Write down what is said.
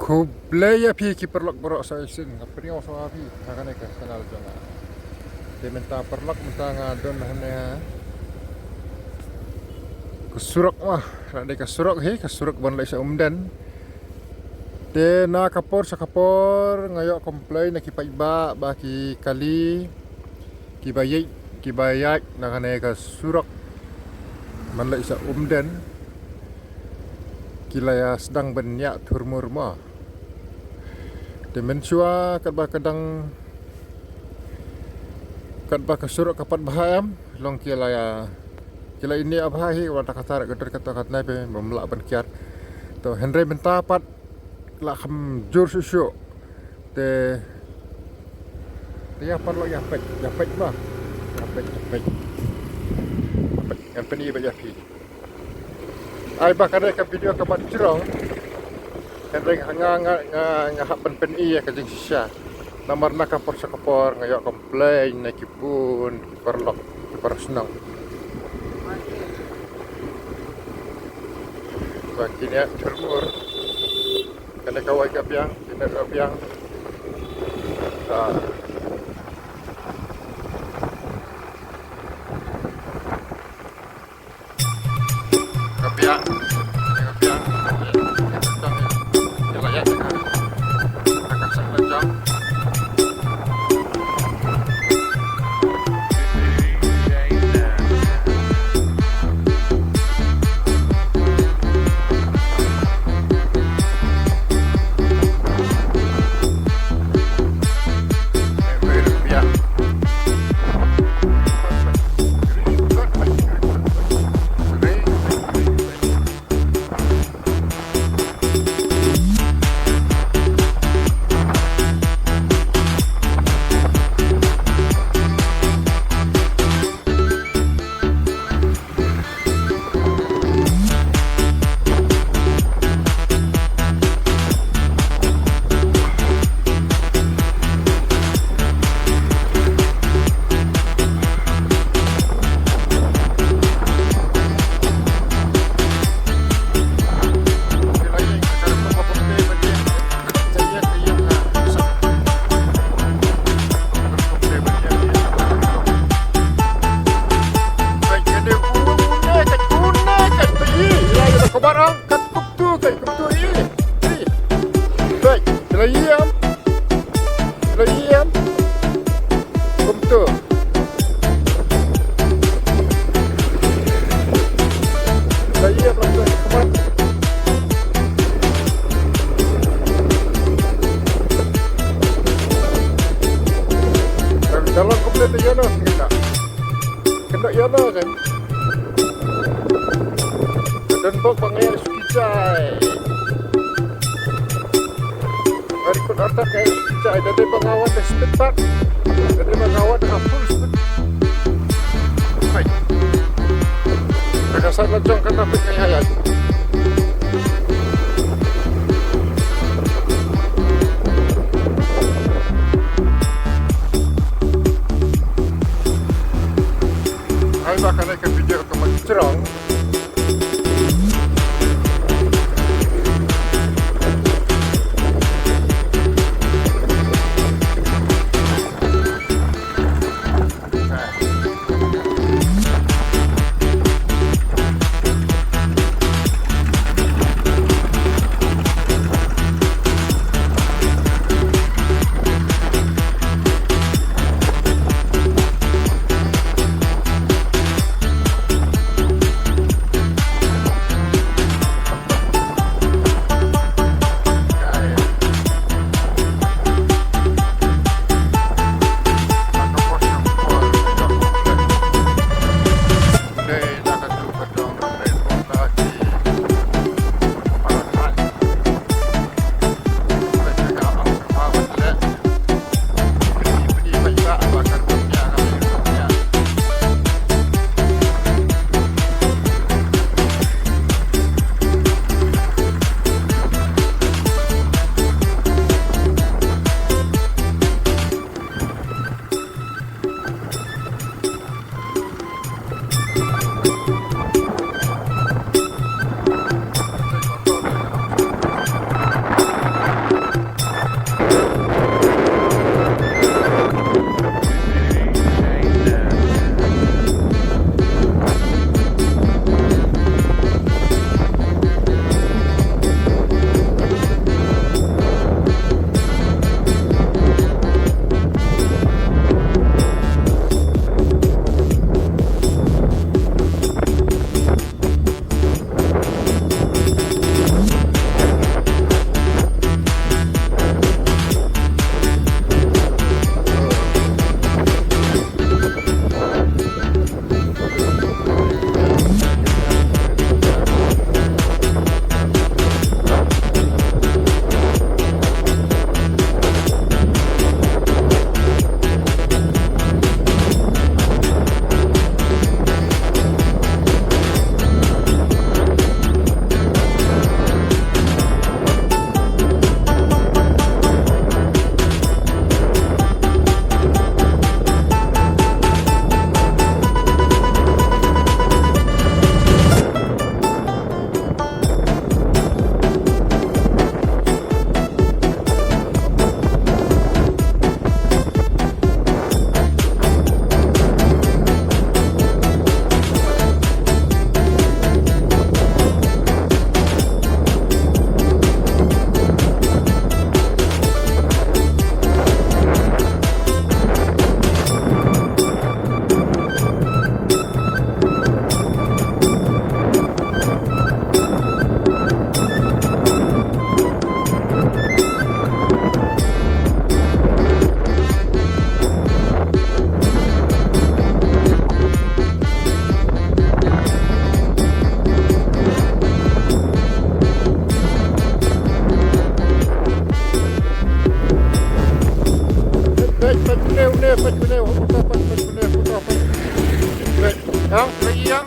Kublaya pi ki perlok borok sa isin ngaprio so api hakane ka sanal jona de menta perlok menta ngadon hane kusurok mah de kasurok he kasurok ban lai sa Umden de na kapor sa kapor ngayo komplain na ki paiba ba ki kali ki bayai na hane kasurok ban lai sa Umden kilaya sedang benyak turmur mah de mensua kat ba kadang kat ba kasurok kapat bahayam long kilaya kila ini abhahi wata katar gadar kata kat nai pe memlak ban kiat to henry benta pat la kham jur Shuh te dia perlu ya pek bah ya pek yang peni ba ya pi ai ba kadai ka video ka mat cerong henry nga ban peni ya ka jing sisya namar na kapor sa kapor ngayo komplain na kipun perlok senang baginya turmur kena kawai kapiang kena kapiang kapiang layak dengan akasan lejang Burom kat kup tu ini. Baik, selaiyam. Kup tu. Selaiyam langsung kemat. Dalam komplit tu yana kena yana kan. Dan bok bangai suki cai. Hari pun arta kai suki cai dari bangawan dah speed pak. Dari bangawan dah full speed. Hai. Agak sangat jong kan tapi kai hayat. Hai bakal naik video ke cerong. Yang lagi yang